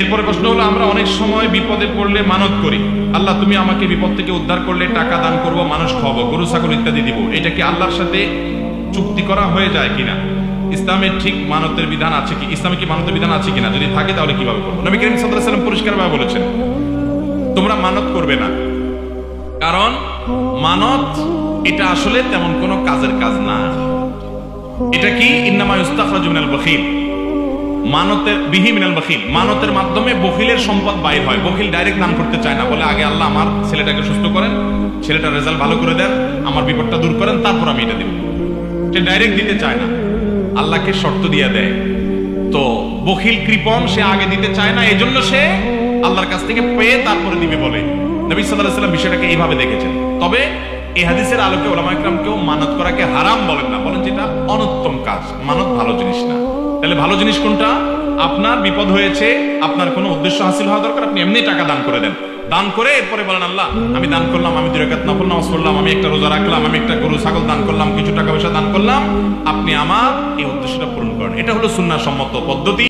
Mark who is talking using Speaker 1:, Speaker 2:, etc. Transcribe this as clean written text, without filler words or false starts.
Speaker 1: এরপরে প্রশ্ন হলো, আমরা অনেক সময় বিপদে পড়লে মানত করি, আল্লাহ তুমি আমাকে বিপদ থেকে উদ্ধার করলে টাকা দান করব, মানুষ খাওয়াবো, গরু ছাগল ইত্যাদি দিব, এটা কি আল্লাহর সাথে চুক্তি করা হয়ে যায় কিনা? ইসলামের ঠিক মানতের বিধান আছে কি? ইসলামে কি মানতের বিধান আছে কিনা? যদি থাকে তাহলে কিভাবে করবো? নবী করিম সাল্লাল্লাহু আলাইহি ওয়াসাল্লাম পরিষ্কারভাবে বলেছেন, তোমরা মানত করবে না, কারণ মানত এটা আসলে তেমন কোনো কাজের কাজ না। এটা কি? ইন্নামা ইস্তাখরাজু মিনাল বখিল, মানতের বিহি মিনাল বখিল, মানতের মাধ্যমে বখিলের সম্পদ বাইর হয়। বখিল ডাইরেক্ট দান করতে চায় না, বলে আগে আল্লাহ আমার ছেলেটাকে সুস্থ করেন, ছেলেটার রেজাল্ট ভালো করে দেন, আমার বিপদটা দূর করেন, তারপর আমি এটা দেব। সে ডাইরেক্ট দিতে চায় না, আল্লাহকে শর্ত দিয়ে দেয়। তো বখিল কৃপণ, সে আগে দিতে চায় না, এজন্য সে আল্লাহর কাছ থেকে পেয়ে তারপরে দিবে বলে নবী সাল্লাল্লাহু আলাইহি ওয়াসাল্লাম বিষয়টাকে এইভাবে দেখেছেন। তবে এই হাদিসের আলোকে উলামা ইকরাম কেউ মানত করাকে হারাম বলেন না, বলেন যেটা অনুত্তম কাজ, মানত ভালো জিনিস না। তাহলে ভালো জিনিস কোনটা? আপনার বিপদ হয়েছে, আপনার কোনো উদ্দেশ্য হাসিল হওয়া দরকার, আপনি এমনি টাকা দান করে দেন, দান করে এরপরে বলেন আল্লাহ আমি দান করলাম, আমি 2 রাকাত নফল নামাজ পড়লাম, আমি একটা রোজা রাখলাম, আমি একটা গরু ছাগল দান করলাম, কিছু টাকা পয়সা দান করলাম, আপনি আমার এই উদ্দেশ্যটা পূরণ করেন। এটা হলো সুন্নাহ সম্মত পদ্ধতি।